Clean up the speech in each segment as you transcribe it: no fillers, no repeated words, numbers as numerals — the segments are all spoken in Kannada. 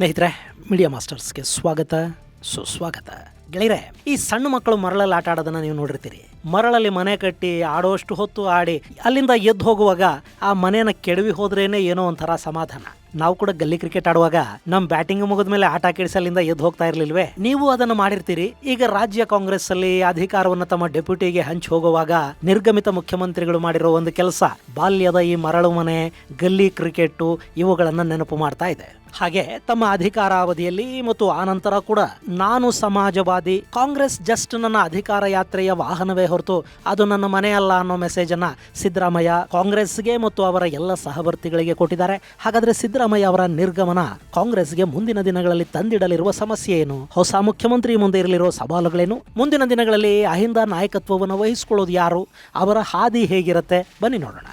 ಸ್ನೇಹಿತರೆ, ಮೀಡಿಯಾ ಮಾಸ್ಟರ್ಸ್ಗೆ ಸ್ವಾಗತ, ಸುಸ್ವಾಗತ. ಗೆಳೆಯರೆ, ಈ ಸಣ್ಣ ಮಕ್ಕಳು ಮರಳಲ್ಲಿ ಆಟ ಆಡೋದನ್ನ ನೀವು ನೋಡಿರ್ತೀರಿ. ಮರಳಲ್ಲಿ ಮನೆ ಕಟ್ಟಿ ಆಡೋಷ್ಟು ಹೊತ್ತು ಆಡಿ ಅಲ್ಲಿಂದ ಎದ್ದು ಹೋಗುವಾಗ ಆ ಮನೆನ ಕೆಡವಿ ಹೋದ್ರೇನೆ ಏನೋ ಒಂಥರ ಸಮಾಧಾನ. ನಾವು ಕೂಡ ಗಲ್ಲಿ ಕ್ರಿಕೆಟ್ ಆಡುವಾಗ ನಮ್ ಬ್ಯಾಟಿಂಗ್ ಮುಗಿದ ಮೇಲೆ ಆಟ ಕೆಡಿಸಿ ಅಲ್ಲಿಂದ ಎದ್ದು ಹೋಗ್ತಾ ಇರ್ಲಿಲ್ವೇ? ನೀವು ಅದನ್ನು ಮಾಡಿರ್ತೀರಿ. ಈಗ ರಾಜ್ಯ ಕಾಂಗ್ರೆಸ್ ಅಲ್ಲಿ ಅಧಿಕಾರವನ್ನು ತಮ್ಮ ಡೆಪ್ಯೂಟಿಗೆ ಹಂಚಿ ಹೋಗುವಾಗ ನಿರ್ಗಮಿತ ಮುಖ್ಯಮಂತ್ರಿಗಳು ಮಾಡಿರೋ ಒಂದು ಕೆಲಸ ಬಾಲ್ಯದ ಈ ಮರಳು ಮನೆ, ಗಲ್ಲಿ ಕ್ರಿಕೆಟ್ ಇವುಗಳನ್ನ ನೆನಪು ಮಾಡ್ತಾ ಇದೆ. ಹಾಗೆ ತಮ್ಮ ಅಧಿಕಾರಾವಧಿಯಲ್ಲಿ ಮತ್ತು ಆನಂತರ ಕೂಡ ನಾನು ಸಮಾಜವಾದಿ, ಕಾಂಗ್ರೆಸ್ ಜಸ್ಟ್ ನನ್ನ ಅಧಿಕಾರ ಯಾತ್ರೆಯ ವಾಹನವೇ ಹೊರತು ಅದು ನನ್ನ ಮನೆ ಅಲ್ಲ ಅನ್ನೋ ಮೆಸೇಜ್ ಅನ್ನ ಸಿದ್ದರಾಮಯ್ಯ ಕಾಂಗ್ರೆಸ್ಗೆ ಮತ್ತು ಅವರ ಎಲ್ಲ ಸಹವರ್ತಿಗಳಿಗೆ ಕೊಟ್ಟಿದ್ದಾರೆ. ಹಾಗಾದ್ರೆ ಸಿದ್ದರಾಮಯ್ಯ ಅವರ ನಿರ್ಗಮನ ಕಾಂಗ್ರೆಸ್ಗೆ ಮುಂದಿನ ದಿನಗಳಲ್ಲಿ ತಂದಿಡಲಿರುವ ಸಮಸ್ಯೆ ಏನು? ಹೊಸ ಮುಖ್ಯಮಂತ್ರಿ ಮುಂದೆ ಇರಲಿರುವ ಸವಾಲುಗಳೇನು? ಮುಂದಿನ ದಿನಗಳಲ್ಲಿ ಅಹಿಂದ ನಾಯಕತ್ವವನ್ನು ವಹಿಸಿಕೊಳ್ಳೋದು ಯಾರು? ಅವರ ಹಾದಿ ಹೇಗಿರುತ್ತೆ? ಬನ್ನಿ ನೋಡೋಣ.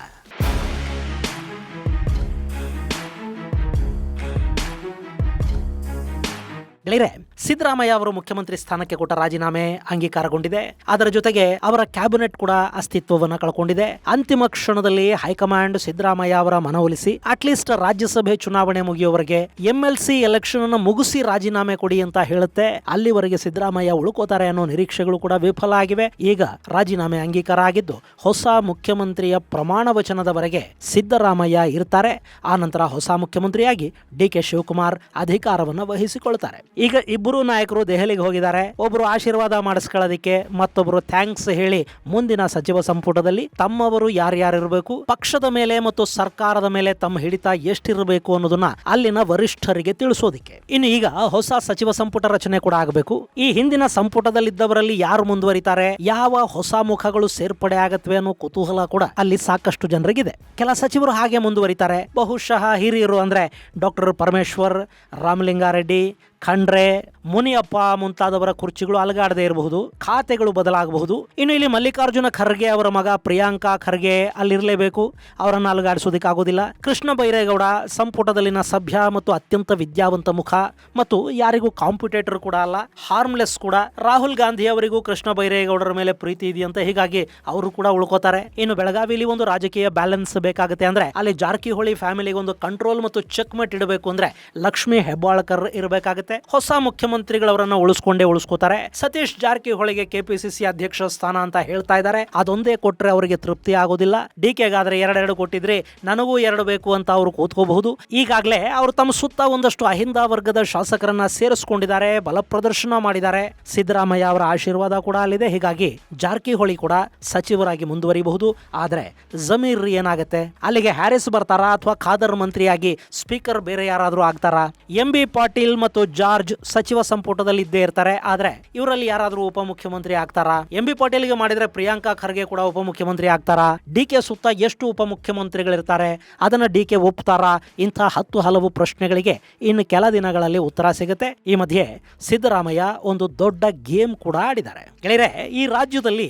ಗೆಳೆಯರೆ, ಸಿದ್ದರಾಮಯ್ಯ ಅವರು ಮುಖ್ಯಮಂತ್ರಿ ಸ್ಥಾನಕ್ಕೆ ಕೊಟ್ಟ ರಾಜೀನಾಮೆ ಅಂಗೀಕಾರಗೊಂಡಿದೆ. ಅದರ ಜೊತೆಗೆ ಅವರ ಕ್ಯಾಬಿನೆಟ್ ಕೂಡ ಅಸ್ತಿತ್ವವನ್ನು ಕಳ್ಕೊಂಡಿದೆ. ಅಂತಿಮ ಕ್ಷಣದಲ್ಲಿ ಹೈಕಮಾಂಡ್ ಸಿದ್ದರಾಮಯ್ಯ ಅವರ ಮನವೊಲಿಸಿ ಅಟ್ಲೀಸ್ಟ್ ರಾಜ್ಯಸಭೆ ಚುನಾವಣೆ ಮುಗಿಯುವವರೆಗೆ MLC ಎಲೆಕ್ಷನ್ ಅನ್ನು ಮುಗಿಸಿ ರಾಜೀನಾಮೆ ಕೊಡಿ ಅಂತ ಹೇಳುತ್ತೆ. ಅಲ್ಲಿವರೆಗೆ ಸಿದ್ದರಾಮಯ್ಯ ಉಳ್ಕೋತಾರೆ ಅನ್ನೋ ನಿರೀಕ್ಷೆಗಳು ಕೂಡ ವಿಫಲ ಆಗಿವೆ. ಈಗ ರಾಜೀನಾಮೆ ಅಂಗೀಕಾರ ಆಗಿದ್ದು ಹೊಸ ಮುಖ್ಯಮಂತ್ರಿಯ ಪ್ರಮಾಣ ವಚನದವರೆಗೆ ಸಿದ್ದರಾಮಯ್ಯ ಇರ್ತಾರೆ. ಆ ನಂತರ ಹೊಸ ಮುಖ್ಯಮಂತ್ರಿಯಾಗಿ DK ಶಿವಕುಮಾರ್ ಅಧಿಕಾರವನ್ನು ವಹಿಸಿಕೊಳ್ತಾರೆ. ಈಗ ಇಬ್ಬರು ನಾಯಕರು ದೆಹಲಿಗೆ ಹೋಗಿದ್ದಾರೆ. ಒಬ್ಬರು ಆಶೀರ್ವಾದ ಮಾಡಿಸ್ಕೊಳ್ಳೋದಕ್ಕೆ, ಮತ್ತೊಬ್ಬರು ಥ್ಯಾಂಕ್ಸ್ ಹೇಳಿ ಮುಂದಿನ ಸಚಿವ ಸಂಪುಟದಲ್ಲಿ ತಮ್ಮವರು ಯಾರ್ಯಾರಿರಬೇಕು, ಪಕ್ಷದ ಮೇಲೆ ಮತ್ತು ಸರ್ಕಾರದ ಮೇಲೆ ತಮ್ಮ ಹಿಡಿತ ಎಷ್ಟಿರಬೇಕು ಅನ್ನೋದನ್ನ ಅಲ್ಲಿನ ವರಿಷ್ಠರಿಗೆ ತಿಳಿಸೋದಿಕ್ಕೆ. ಇನ್ನು ಈಗ ಹೊಸ ಸಚಿವ ಸಂಪುಟ ರಚನೆ ಕೂಡ ಆಗಬೇಕು. ಈ ಹಿಂದಿನ ಸಂಪುಟದಲ್ಲಿದ್ದವರಲ್ಲಿ ಯಾರು ಮುಂದುವರಿತಾರೆ, ಯಾವ ಹೊಸ ಮುಖಗಳು ಸೇರ್ಪಡೆ ಆಗತ್ವೆ ಅನ್ನೋ ಕುತೂಹಲ ಕೂಡ ಅಲ್ಲಿ ಸಾಕಷ್ಟು ಜನರಿಗಿದೆ. ಕೆಲ ಸಚಿವರು ಹಾಗೆ ಮುಂದುವರಿತಾರೆ. ಬಹುಶಃ ಹಿರಿಯರು ಅಂದ್ರೆ ಡಾಕ್ಟರ್ ಪರಮೇಶ್ವರ್, ರಾಮಲಿಂಗಾರೆಡ್ಡಿ, ಖಂಡ್ರೆ, ಮುನಿಯಪ್ಪ ಮುಂತಾದವರ ಕುರ್ಚಿಗಳು ಅಲಗಾಡದೆ ಇರಬಹುದು, ಖಾತೆಗಳು ಬದಲಾಗಬಹುದು. ಇನ್ನು ಇಲ್ಲಿ ಮಲ್ಲಿಕಾರ್ಜುನ ಖರ್ಗೆ ಅವರ ಮಗ ಪ್ರಿಯಾಂಕಾ ಖರ್ಗೆ ಅಲ್ಲಿರಲೇಬೇಕು, ಅವರನ್ನು ಅಲಗಾಡಿಸೋದಕ್ಕೆ ಆಗೋದಿಲ್ಲ. ಕೃಷ್ಣ ಬೈರೇಗೌಡ ಸಂಪುಟದಲ್ಲಿನ ಸಭ್ಯ ಮತ್ತು ಅತ್ಯಂತ ವಿದ್ಯಾವಂತ ಮುಖ ಮತ್ತು ಯಾರಿಗೂ ಕಾಂಪಿಟೇಟರ್ ಕೂಡ ಅಲ್ಲ, ಹಾರ್ಮ್ಲೆಸ್ ಕೂಡ. ರಾಹುಲ್ ಗಾಂಧಿ ಅವರಿಗೂ ಕೃಷ್ಣ ಬೈರೇಗೌಡರ ಮೇಲೆ ಪ್ರೀತಿ ಇದೆಯಂತೆ, ಹೀಗಾಗಿ ಅವರು ಕೂಡ ಉಳ್ಕೋತಾರೆ. ಇನ್ನು ಬೆಳಗಾವಿಯಲ್ಲಿ ಒಂದು ರಾಜಕೀಯ ಬ್ಯಾಲೆನ್ಸ್ ಬೇಕಾಗುತ್ತೆ ಅಂದ್ರೆ ಅಲ್ಲಿ ಜಾರಕಿಹೊಳಿ ಫ್ಯಾಮಿಲಿಗೆ ಒಂದು ಕಂಟ್ರೋಲ್ ಮತ್ತು ಚೆಕ್ ಮೇಟ್ ಇಡಬೇಕು ಅಂದ್ರೆ ಲಕ್ಷ್ಮೀ ಹೆಬ್ಬಾಳ್ಕರ್ ಇರಬೇಕಾಗುತ್ತೆ. ಹೊಸ ಮುಖ್ಯಮಂತ್ರಿಗಳವರನ್ನ ಉಳಿಸ್ಕೋತಾರೆ. ಸತೀಶ್ ಜಾರಕಿಹೊಳಿಗೆ KPCC ಅಧ್ಯಕ್ಷ ಸ್ಥಾನ ಅಂತ ಹೇಳ್ತಾ ಇದ್ದಾರೆ. ಅದೊಂದೇ ಕೊಟ್ರೆ ಅವರಿಗೆ ತೃಪ್ತಿ ಆಗೋದಿಲ್ಲ. DKಗಾದ್ರೆ 2 ಕೊಟ್ಟಿದ್ರೆ ನನಗೂ 2 ಬೇಕು ಅಂತ ಅವರು ಕೂತ್ಕೋಬಹುದು. ಈಗಾಗಲೇ ಅವರು ತಮ್ಮ ಸುತ್ತ ಒಂದಷ್ಟು ಅಹಿಂದ ವರ್ಗದ ಶಾಸಕರನ್ನ ಸೇರಿಸಿಕೊಂಡಿದ್ದಾರೆ, ಬಲ ಪ್ರದರ್ಶನ ಮಾಡಿದ್ದಾರೆ. ಸಿದ್ದರಾಮಯ್ಯ ಅವರ ಆಶೀರ್ವಾದ ಕೂಡ ಅಲ್ಲಿದೆ. ಹೀಗಾಗಿ ಜಾರಕಿಹೊಳಿ ಕೂಡ ಸಚಿವರಾಗಿ ಮುಂದುವರಿಬಹುದು. ಆದ್ರೆ ಜಮೀರ್ ಏನಾಗುತ್ತೆ? ಅಲ್ಲಿಗೆ ಹ್ಯಾರಿಸ್ ಬರ್ತಾರಾ ಅಥವಾ ಖಾದರ್ ಮಂತ್ರಿಯಾಗಿ ಸ್ಪೀಕರ್ ಬೇರೆ ಯಾರಾದ್ರೂ ಆಗ್ತಾರಾ? MB ಪಾಟೀಲ್ ಮತ್ತು ಜಾರ್ಜ್ ಸಚಿವ ಸಂಪುಟದಲ್ಲಿ ಇದ್ದೇ ಇರ್ತಾರೆ. ಆದ್ರೆ ಇವರಲ್ಲಿ ಯಾರಾದ್ರೂ ಉಪಮುಖ್ಯಮಂತ್ರಿ ಆಗ್ತಾರಾ? MB ಪಾಟೀಲ್ಗೆ ಮಾಡಿದ್ರೆ ಪ್ರಿಯಾಂಕಾ ಖರ್ಗೆ ಕೂಡ ಉಪಮುಖ್ಯಮಂತ್ರಿ ಆಗ್ತಾರಾ? DK ಸುತ್ತ ಎಷ್ಟು ಉಪಮುಖ್ಯಮಂತ್ರಿಗಳಿರ್ತಾರೆ? ಅದನ್ನ DK ಒಪ್ತಾರಾ? ಇಂಥ 10 ಹಲವು ಪ್ರಶ್ನೆಗಳಿಗೆ ಇನ್ನು ಕೆಲ ದಿನಗಳಲ್ಲಿ ಉತ್ತರ ಸಿಗುತ್ತೆ. ಈ ಮಧ್ಯೆ ಸಿದ್ದರಾಮಯ್ಯ ಒಂದು ದೊಡ್ಡ ಗೇಮ್ ಕೂಡ ಆಡಿದ್ದಾರೆ. ಗೆಳೆಯರೆ, ಈ ರಾಜ್ಯದಲ್ಲಿ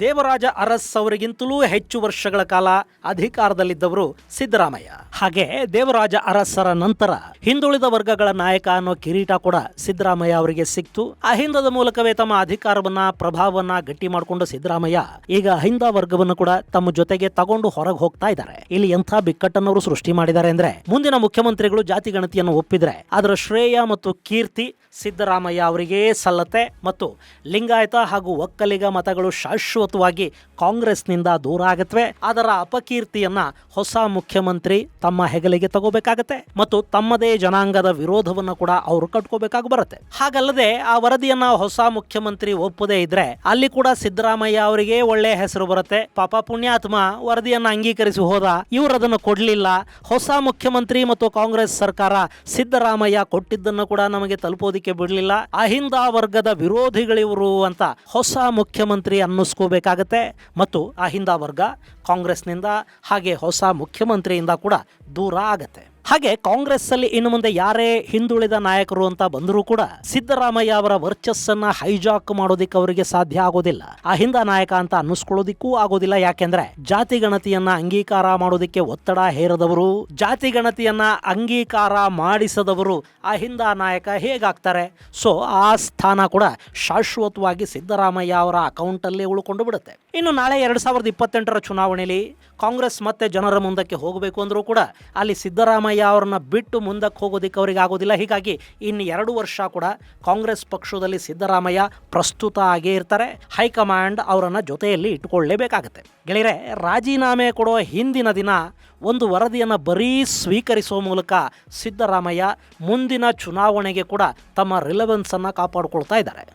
ದೇವರಾಜ ಅರಸ್ ಅವರಿಗಿಂತಲೂ ಹೆಚ್ಚು ವರ್ಷಗಳ ಕಾಲ ಅಧಿಕಾರದಲ್ಲಿದ್ದವರು ಸಿದ್ದರಾಮಯ್ಯ. ಹಾಗೆ ದೇವರಾಜ ಅರಸರ ನಂತರ ಹಿಂದುಳಿದ ವರ್ಗಗಳ ನಾಯಕ ಅನ್ನೋ ಕಿರೀಟ ಕೂಡ ಸಿದ್ದರಾಮಯ್ಯ ಅವರಿಗೆ ಸಿಕ್ತು. ಅಹಿಂದದ ಮೂಲಕವೇ ತಮ್ಮ ಅಧಿಕಾರವನ್ನ, ಪ್ರಭಾವವನ್ನ ಗಟ್ಟಿ ಮಾಡಿಕೊಂಡು ಸಿದ್ದರಾಮಯ್ಯ ಈಗ ಅಹಿಂದ ವರ್ಗವನ್ನು ಕೂಡ ತಮ್ಮ ಜೊತೆಗೆ ತಗೊಂಡು ಹೊರಗೆ ಹೋಗ್ತಾ ಇದ್ದಾರೆ. ಇಲ್ಲಿ ಎಂಥ ಬಿಕ್ಕಟ್ಟನ್ನು ಸೃಷ್ಟಿ ಮಾಡಿದ್ದಾರೆ ಅಂದ್ರೆ, ಮುಂದಿನ ಮುಖ್ಯಮಂತ್ರಿಗಳು ಜಾತಿ ಗಣತಿಯನ್ನು ಒಪ್ಪಿದ್ರೆ ಅದರ ಶ್ರೇಯ ಮತ್ತು ಕೀರ್ತಿ ಸಿದ್ದರಾಮಯ್ಯ ಅವರಿಗೆ ಸಲ್ಲತ್ತೆ ಮತ್ತು ಲಿಂಗಾಯತ ಹಾಗೂ ಒಕ್ಕಲಿಗ ಮತಗಳು ಶಾಶ್ವತವಾಗಿ ಕಾಂಗ್ರೆಸ್ನಿಂದ ದೂರ ಆಗತ್ವೆ. ಅದರ ಅಪಕೀರ್ತಿಯನ್ನ ಹೊಸ ಮುಖ್ಯಮಂತ್ರಿ ತಮ್ಮ ಹೆಗಲಿಗೆ ತಗೋಬೇಕಾಗತ್ತೆ ಮತ್ತು ತಮ್ಮದೇ ಜನಾಂಗದ ವಿರೋಧವನ್ನು ಕೂಡ ಅವರು ಕಟ್ಕೋಬೇಕಾಗಿ ಬರುತ್ತೆ. ಹಾಗಲ್ಲದೆ ಆ ವರದಿಯನ್ನ ಹೊಸ ಮುಖ್ಯಮಂತ್ರಿ ಒಪ್ಪದೇ ಇದ್ರೆ ಅಲ್ಲಿ ಕೂಡ ಸಿದ್ದರಾಮಯ್ಯ ಅವರಿಗೆ ಒಳ್ಳೆ ಹೆಸರು ಬರುತ್ತೆ. ಪಾಪ ಪುಣ್ಯಾತ್ಮ ವರದಿಯನ್ನ ಅಂಗೀಕರಿಸಿ ಹೋದ, ಇವರು ಅದನ್ನು ಕೊಡ್ಲಿಲ್ಲ. ಹೊಸ ಮುಖ್ಯಮಂತ್ರಿ ಮತ್ತು ಕಾಂಗ್ರೆಸ್ ಸರ್ಕಾರ ಸಿದ್ದರಾಮಯ್ಯ ಕೊಟ್ಟಿದ್ದನ್ನು ಕೂಡ ನಮಗೆ ತಲುಪೋದಿಕ್ಕೆ ಬಿಡ್ಲಿಲ್ಲ. ಅಹಿಂದ ವರ್ಗದ ವಿರೋಧಿಗಳಿವರು ಅಂತ ಹೊಸ ಮುಖ್ಯಮಂತ್ರಿ ಅನ್ನಿಸ್ಕೋಬೇಕಾಗತ್ತೆ ಮತ್ತು ಅಹಿಂದ ವರ್ಗ ಕಾಂಗ್ರೆಸ್ನಿಂದ ಹಾಗೆ ಹೊಸ ಮುಖ್ಯಮಂತ್ರಿಯಿಂದ ಕೂಡ ದೂರ ಆಗತ್ತೆ. ಹಾಗೆ ಕಾಂಗ್ರೆಸ್ ಅಲ್ಲಿ ಇನ್ನು ಮುಂದೆ ಯಾರೇ ಹಿಂದುಳಿದ ನಾಯಕರು ಅಂತ ಬಂದರೂ ಕೂಡ ಸಿದ್ದರಾಮಯ್ಯ ಅವರ ವರ್ಚಸ್ಸನ್ನ ಹೈಜಾಕ್ ಮಾಡೋದಿಕ್ಕೆ ಅವರಿಗೆ ಸಾಧ್ಯ ಆಗೋದಿಲ್ಲ. ಅಹಿಂದ ನಾಯಕ ಅಂತ ಅನ್ನಿಸ್ಕೊಳ್ಳೋದಿಕ್ಕೂ ಆಗೋದಿಲ್ಲ. ಯಾಕೆಂದ್ರೆ ಜಾತಿ ಗಣತಿಯನ್ನ ಅಂಗೀಕಾರ ಮಾಡೋದಿಕ್ಕೆ ಒತ್ತಡ ಹೇರದವರು, ಜಾತಿ ಗಣತಿಯನ್ನ ಅಂಗೀಕಾರ ಮಾಡಿಸದವರು ಅಹಿಂದ ನಾಯಕ ಹೇಗಾಗ್ತಾರೆ? ಸೊ ಆ ಸ್ಥಾನ ಕೂಡ ಶಾಶ್ವತವಾಗಿ ಸಿದ್ದರಾಮಯ್ಯ ಅವರ ಅಕೌಂಟ್ ಅಲ್ಲಿ ಉಳ್ಕೊಂಡು ಬಿಡುತ್ತೆ. ಇನ್ನು ನಾಳೆ 2028ರ ಚುನಾವಣೆಯಲ್ಲಿ ಕಾಂಗ್ರೆಸ್ ಮತ್ತೆ ಜನರ ಮುಂದಕ್ಕೆ ಹೋಗಬೇಕು ಅಂದ್ರೂ ಕೂಡ ಅಲ್ಲಿ ಸಿದ್ದರಾಮಯ್ಯ ಸಿದ್ದರಾಮಯ್ಯ ಅವ್ರನ್ನ ಬಿಟ್ಟು ಮುಂದಕ್ಕೆ ಹೋಗೋದಕ್ಕೆ ಅವರಿಗೆ ಆಗೋದಿಲ್ಲ. ಹೀಗಾಗಿ ಇನ್ನು 2 ವರ್ಷ ಕೂಡ ಕಾಂಗ್ರೆಸ್ ಪಕ್ಷದಲ್ಲಿ ಸಿದ್ದರಾಮಯ್ಯ ಪ್ರಸ್ತುತ ಆಗೇ ಇರ್ತಾರೆ. ಹೈಕಮಾಂಡ್ ಅವರನ್ನು ಜೊತೆಯಲ್ಲಿ ಇಟ್ಟುಕೊಳ್ಳಲೇಬೇಕಾಗತ್ತೆ. ಗೆಳೆಯರೆ, ರಾಜೀನಾಮೆ ಕೊಡೋ ಹಿಂದಿನ ದಿನ ಒಂದು ವರದಿಯನ್ನು ಬರೀ ಸ್ವೀಕರಿಸುವ ಮೂಲಕ ಸಿದ್ದರಾಮಯ್ಯ ಮುಂದಿನ ಚುನಾವಣೆಗೆ ಕೂಡ ತಮ್ಮ ರಿಲೆವೆನ್ಸನ್ನು ಕಾಪಾಡಿಕೊಳ್ತಾ ಇದ್ದಾರೆ.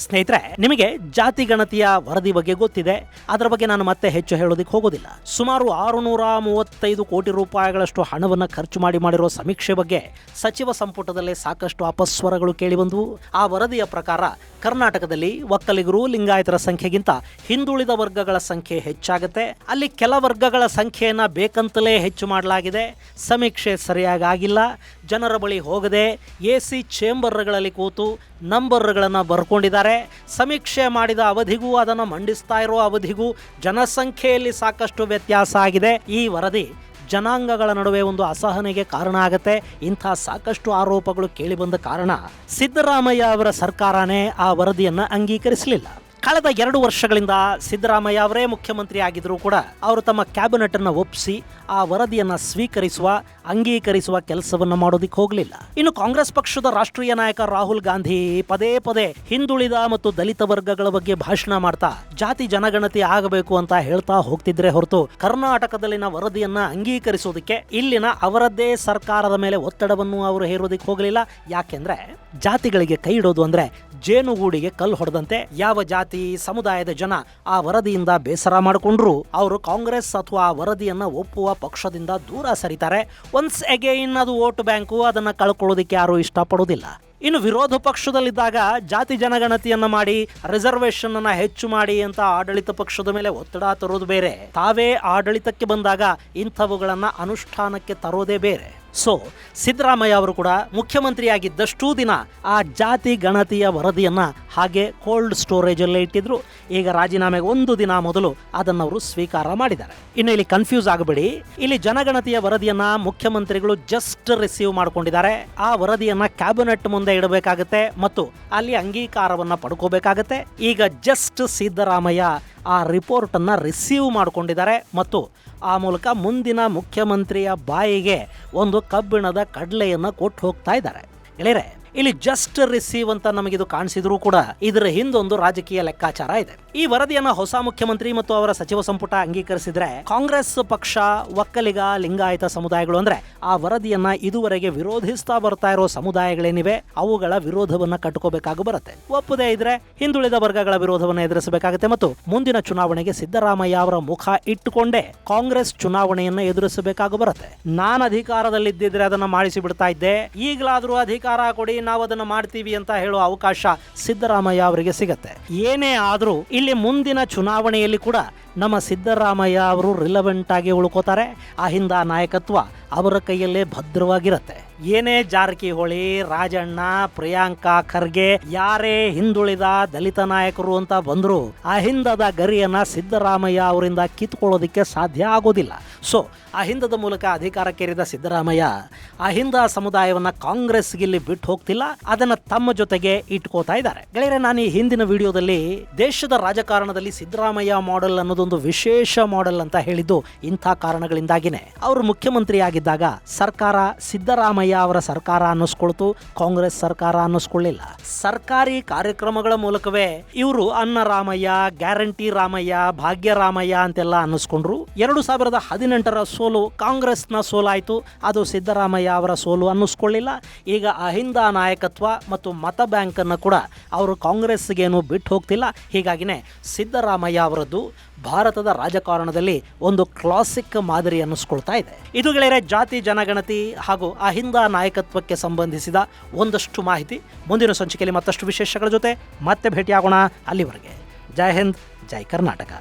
ಸ್ನೇಹಿತರೆ, ನಿಮಗೆ ಜಾತಿ ಗಣತಿಯ ವರದಿ ಬಗ್ಗೆ ಗೊತ್ತಿದೆ. ಅದರ ಬಗ್ಗೆ ನಾನು ಮತ್ತೆ ಹೆಚ್ಚು ಹೇಳೋದಕ್ಕೆ ಹೋಗೋದಿಲ್ಲ. ಸುಮಾರು 635 ಕೋಟಿ ರೂಪಾಯಿಗಳಷ್ಟು ಹಣವನ್ನು ಖರ್ಚು ಮಾಡಿರೋ ಸಮೀಕ್ಷೆ ಬಗ್ಗೆ ಸಚಿವ ಸಂಪುಟದಲ್ಲೇ ಸಾಕಷ್ಟು ಅಪಸ್ವರಗಳು ಕೇಳಿಬಂದವು. ಆ ವರದಿಯ ಪ್ರಕಾರ ಕರ್ನಾಟಕದಲ್ಲಿ ಒಕ್ಕಲಿಗರು, ಲಿಂಗಾಯತರ ಸಂಖ್ಯೆಗಿಂತ ಹಿಂದುಳಿದ ವರ್ಗಗಳ ಸಂಖ್ಯೆ ಹೆಚ್ಚಾಗುತ್ತೆ. ಅಲ್ಲಿ ಕೆಲ ವರ್ಗಗಳ ಸಂಖ್ಯೆಯನ್ನು ಬೇಕಂತಲೇ ಹೆಚ್ಚು ಮಾಡಲಾಗಿದೆ. ಸಮೀಕ್ಷೆ ಸರಿಯಾಗಿ ಆಗಿಲ್ಲ. ಜನರ ಬಳಿ ಹೋಗದೆ AC ಚೇಂಬರ್ಗಳಲ್ಲಿ ಕೂತು ನಂಬರ್ಗಳನ್ನು ಬರ್ಕೊಂಡಿದ್ದಾರೆ. ಸಮೀಕ್ಷೆ ಮಾಡಿದ ಅವಧಿಗೂ ಅದನ್ನು ಮಂಡಿಸ್ತಾ ಇರೋ ಅವಧಿಗೂ ಜನಸಂಖ್ಯೆಯಲ್ಲಿ ಸಾಕಷ್ಟು ವ್ಯತ್ಯಾಸ ಆಗಿದೆ. ಈ ವರದಿ ಜನಾಂಗಗಳ ನಡುವೆ ಒಂದು ಅಸಹನೆಗೆ ಕಾರಣ ಆಗುತ್ತೆ. ಇಂಥ ಸಾಕಷ್ಟು ಆರೋಪಗಳು ಕೇಳಿಬಂದ ಕಾರಣ ಸಿದ್ದರಾಮಯ್ಯ ಅವರ ಸರ್ಕಾರನೇ ಆ ವರದಿಯನ್ನು ಅಂಗೀಕರಿಸಲಿಲ್ಲ. ಕಳೆದ 2 ವರ್ಷಗಳಿಂದ ಸಿದ್ದರಾಮಯ್ಯ ಅವರೇ ಮುಖ್ಯಮಂತ್ರಿ ಆಗಿದ್ರೂ ಕೂಡ ಅವರು ತಮ್ಮ ಕ್ಯಾಬಿನೆಟ್ ಅನ್ನು ಒಪ್ಪಿಸಿ ಆ ವರದಿಯನ್ನು ಸ್ವೀಕರಿಸುವ, ಅಂಗೀಕರಿಸುವ ಕೆಲಸವನ್ನು ಮಾಡೋದಿಕ್ಕೆ ಹೋಗಲಿಲ್ಲ. ಇನ್ನು ಕಾಂಗ್ರೆಸ್ ಪಕ್ಷದ ರಾಷ್ಟ್ರೀಯ ನಾಯಕ ರಾಹುಲ್ ಗಾಂಧಿ ಪದೇ ಪದೇ ಹಿಂದುಳಿದ ಮತ್ತು ದಲಿತ ವರ್ಗಗಳ ಬಗ್ಗೆ ಭಾಷಣ ಮಾಡ್ತಾ ಜಾತಿ ಜನಗಣತಿ ಆಗಬೇಕು ಅಂತ ಹೇಳ್ತಾ ಹೋಗ್ತಿದ್ರೆ ಹೊರತು ಕರ್ನಾಟಕದಲ್ಲಿನ ವರದಿಯನ್ನ ಅಂಗೀಕರಿಸೋದಕ್ಕೆ ಇಲ್ಲಿನ ಅವರದ್ದೇ ಸರ್ಕಾರದ ಮೇಲೆ ಒತ್ತಡವನ್ನು ಅವರು ಹೇರೋದಿಕ್ಕೆ ಹೋಗಲಿಲ್ಲ. ಯಾಕೆಂದ್ರೆ ಜಾತಿಗಳಿಗೆ ಕೈ ಇಡೋದು ಅಂದ್ರೆ ಜೇನುಗೂಡಿಗೆ ಕಲ್ಲು ಹೊಡೆದಂತೆ. ಯಾವ ಜಾತಿ ಸಮುದಾಯದ ಜನ ಆ ವರದಿಯಿಂದ ಬೇಸರ ಮಾಡಿಕೊಂಡ್ರು ಅವರು ಕಾಂಗ್ರೆಸ್ ಅಥವಾ ಆ ವರದಿಯನ್ನ ಒಪ್ಪುವ ಪಕ್ಷದಿಂದ ದೂರ ಸರಿತಾರೆ. ಒನ್ಸ್ ಅಗೈನ್ ಅದು ವೋಟ್ ಬ್ಯಾಂಕು, ಅದನ್ನ ಕಳ್ಕೊಳ್ಳೋದಿಕ್ಕೆ ಯಾರು ಇಷ್ಟಪಡೋದಿಲ್ಲ. ಇನ್ನು ವಿರೋಧ ಪಕ್ಷದಲ್ಲಿದ್ದಾಗ ಜಾತಿ ಜನಗಣತಿಯನ್ನ ಮಾಡಿ ರಿಸರ್ವೇಶನ್ ಅನ್ನ ಹೆಚ್ಚು ಮಾಡಿ ಅಂತ ಆಡಳಿತ ಪಕ್ಷದ ಮೇಲೆ ಒತ್ತಡ ತರೋದು ಬೇರೆ, ತಾವೇ ಆಡಳಿತಕ್ಕೆ ಬಂದಾಗ ಇಂಥವುಗಳನ್ನ ಅನುಷ್ಠಾನಕ್ಕೆ ತರೋದೇ ಬೇರೆ. ಸೊ ಸಿದ್ದರಾಮಯ್ಯ ಅವರು ಕೂಡ ಮುಖ್ಯಮಂತ್ರಿಯಾಗಿದ್ದಷ್ಟೂ ದಿನ ಆ ಜಾತಿ ಗಣತಿಯ ವರದಿಯನ್ನ ಹಾಗೆ ಕೋಲ್ಡ್ ಸ್ಟೋರೇಜ್ ಅಲ್ಲೇ ಇಟ್ಟಿದ್ರು. ಈಗ ರಾಜೀನಾಮೆಗೆ 1 ದಿನ ಮೊದಲು ಅದನ್ನು ಅವರು ಸ್ವೀಕಾರ ಮಾಡಿದ್ದಾರೆ. ಇನ್ನು ಇಲ್ಲಿ ಕನ್ಫ್ಯೂಸ್ ಆಗಬೇಡಿ, ಇಲ್ಲಿ ಜನಗಣತಿಯ ವರದಿಯನ್ನ ಮುಖ್ಯಮಂತ್ರಿಗಳು ಜಸ್ಟ್ ರಿಸೀವ್ ಮಾಡ್ಕೊಂಡಿದ್ದಾರೆ. ಆ ವರದಿಯನ್ನ ಕ್ಯಾಬಿನೆಟ್ ಮುಂದೆ ಇಡಬೇಕಾಗತ್ತೆ ಮತ್ತು ಅಲ್ಲಿ ಅಂಗೀಕಾರವನ್ನ ಪಡ್ಕೋಬೇಕಾಗತ್ತೆ. ಈಗ ಜಸ್ಟ್ ಸಿದ್ದರಾಮಯ್ಯ ಆ ರಿಪೋರ್ಟ್ ಅನ್ನ ರಿಸೀವ್ ಮಾಡ್ಕೊಂಡಿದ್ದಾರೆ ಮತ್ತು ಆ ಮೂಲಕ ಮುಂದಿನ ಮುಖ್ಯಮಂತ್ರಿಯ ಬಾಯಿಗೆ ಒಂದು ಕಬ್ಬಿಣದ ಕಡಲೆಯನ್ನು ಕೊಟ್ಟು ಹೋಗ್ತಾ ಇದ್ದಾರೆ. ಗೆಳೆಯರೆ, ಇಲ್ಲಿ ಜಸ್ಟ್ ರಿಸೀವ್ ಅಂತ ನಮಗಿದು ಕಾಣಿಸಿದ್ರು ಕೂಡ ಇದರ ಹಿಂದೊಂದು ರಾಜಕೀಯ ಲೆಕ್ಕಾಚಾರ ಇದೆ. ಈ ವರದಿಯನ್ನ ಹೊಸ ಮುಖ್ಯಮಂತ್ರಿ ಮತ್ತು ಅವರ ಸಚಿವ ಸಂಪುಟ ಅಂಗೀಕರಿಸಿದ್ರೆ ಕಾಂಗ್ರೆಸ್ ಪಕ್ಷ, ಒಕ್ಕಲಿಗ, ಲಿಂಗಾಯತ ಸಮುದಾಯಗಳು ಅಂದ್ರೆ ಆ ವರದಿಯನ್ನ ಇದುವರೆಗೆ ವಿರೋಧಿಸ್ತಾ ಬರ್ತಾ ಇರೋ ಸಮುದಾಯಗಳೇನಿವೆ ಅವುಗಳ ವಿರೋಧವನ್ನ ಕಟ್ಕೋಬೇಕಾಗಿ ಬರುತ್ತೆ. ಒಪ್ಪದೇ ಇದ್ರೆ ಹಿಂದುಳಿದ ವರ್ಗಗಳ ವಿರೋಧವನ್ನ ಎದುರಿಸಬೇಕಾಗುತ್ತೆ ಮತ್ತು ಮುಂದಿನ ಚುನಾವಣೆಗೆ ಸಿದ್ದರಾಮಯ್ಯ ಅವರ ಮುಖ ಇಟ್ಟುಕೊಂಡೇ ಕಾಂಗ್ರೆಸ್ ಚುನಾವಣೆಯನ್ನ ಎದುರಿಸಬೇಕಾಗಿ ಬರುತ್ತೆ. ನಾನು ಅಧಿಕಾರದಲ್ಲಿದ್ದಿದ್ರೆ ಅದನ್ನ ಮಾಡಿಸಿ ಬಿಡ್ತಾ ಇದ್ದೆ, ಈಗಲಾದ್ರೂ ಅಧಿಕಾರ ಕೊಡಿ, ನಾವು ಅದನ್ನು ಮಾಡ್ತೀವಿ ಅಂತ ಹೇಳೋ ಅವಕಾಶ ಸಿದ್ದರಾಮಯ್ಯ ಅವರಿಗೆ ಸಿಗತ್ತೆ. ಏನೇ ಆದ್ರೂ ಇಲ್ಲಿ ಮುಂದಿನ ಚುನಾವಣೆಯಲ್ಲಿ ಕೂಡ ನಮ್ಮ ಸಿದ್ದರಾಮಯ್ಯ ಅವರು ರಿಲೆವೆಂಟ್ ಆಗಿ ಉಳ್ಕೋತಾರೆ. ಅಹಿಂದ ನಾಯಕತ್ವ ಅವರ ಕೈಯಲ್ಲೇ ಭದ್ರವಾಗಿರುತ್ತೆ. ಏನೇ ಜಾರಕಿಹೊಳಿ, ರಾಜಣ್ಣ, ಪ್ರಿಯಾಂಕಾ ಖರ್ಗೆ, ಯಾರೇ ಹಿಂದುಳಿದ ದಲಿತ ನಾಯಕರು ಅಂತ ಬಂದ್ರು ಅಹಿಂದದ ಗರಿಯನ್ನ ಸಿದ್ದರಾಮಯ್ಯ ಅವರಿಂದ ಕಿತ್ಕೊಳ್ಳೋದಿಕ್ಕೆ ಸಾಧ್ಯ ಆಗೋದಿಲ್ಲ. ಸೊ ಅಹಿಂದದ ಮೂಲಕ ಅಧಿಕಾರಕ್ಕೇರಿದ ಸಿದ್ದರಾಮಯ್ಯ ಅಹಿಂದ ಸಮುದಾಯವನ್ನ ಕಾಂಗ್ರೆಸ್ಗೆ ಇಲ್ಲಿ ಬಿಟ್ಟು ಹೋಗ್ತಿಲ್ಲ, ಅದನ್ನ ತಮ್ಮ ಜೊತೆಗೆ ಇಟ್ಕೋತಾ ಇದ್ದಾರೆ. ಗೆಳೆಯರೆ, ನಾನು ಈ ಹಿಂದಿನ ವಿಡಿಯೋದಲ್ಲಿ ದೇಶದ ರಾಜಕಾರಣದಲ್ಲಿ ಸಿದ್ದರಾಮಯ್ಯ ಮಾಡೆಲ್ ಅನ್ನೋದೊಂದು ವಿಶೇಷ ಮಾಡೆಲ್ ಅಂತ ಹೇಳಿದ್ದು ಇಂಥ ಕಾರಣಗಳಿಂದಾಗಿನೇ. ಅವರು ಮುಖ್ಯಮಂತ್ರಿ ಆಗಿದ್ದಾಗ ಸರ್ಕಾರ ಸಿದ್ದರಾಮಯ್ಯ ಅವರ ಸರ್ಕಾರ ಅನ್ನಿಸ್ಕೊಳ್ತು, ಕಾಂಗ್ರೆಸ್ ಸರ್ಕಾರ ಅನ್ನಿಸ್ಕೊಳ್ಳಿಲ್ಲ. ಸರ್ಕಾರಿ ಕಾರ್ಯಕ್ರಮಗಳ ಮೂಲಕವೇ ಇವರು ಅನ್ನರಾಮಯ್ಯ, ಗ್ಯಾರಂಟಿ ರಾಮಯ್ಯ, ಭಾಗ್ಯ ರಾಮಯ್ಯ ಅಂತೆಲ್ಲ ಅನ್ನಿಸ್ಕೊಂಡ್ರು. 2018ರ ಸೋಲು ಕಾಂಗ್ರೆಸ್ನ ಸೋಲಾಯಿತು, ಅದು ಸಿದ್ದರಾಮಯ್ಯ ಅವರ ಸೋಲು ಅನ್ನಿಸ್ಕೊಳ್ಳಿಲ್ಲ. ಈಗ ಅಹಿಂದ ನಾಯಕತ್ವ ಮತ್ತು ಮತ ಬ್ಯಾಂಕ್ ಅನ್ನು ಕೂಡ ಅವರು ಕಾಂಗ್ರೆಸ್ಗೇನು ಬಿಟ್ಟು ಹೋಗ್ತಿಲ್ಲ. ಹೀಗಾಗಿನೇ ಸಿದ್ದರಾಮಯ್ಯ ಅವರದ್ದು ಭಾರತದ ರಾಜಕಾರಣದಲ್ಲಿ ಒಂದು ಕ್ಲಾಸಿಕ್ ಮಾದರಿ ಅನ್ನಿಸ್ಕೊಳ್ತಾ ಇದೆ. ಇದು ಗೆಳೆಯರೆ ಜಾತಿ ಜನಗಣತಿ ಹಾಗೂ ಅಹಿಂದ ನಾಯಕತ್ವಕ್ಕೆ ಸಂಬಂಧಿಸಿದ ಒಂದಷ್ಟು ಮಾಹಿತಿ. ಮುಂದಿನ ಸಂಚಿಕೆಯಲ್ಲಿ ಮತ್ತಷ್ಟು ವಿಶೇಷಗಳ ಜೊತೆ ಮತ್ತೆ ಭೇಟಿಯಾಗೋಣ. ಅಲ್ಲಿವರೆಗೆ ಜೈ ಹಿಂದ್, ಜೈ ಕರ್ನಾಟಕ.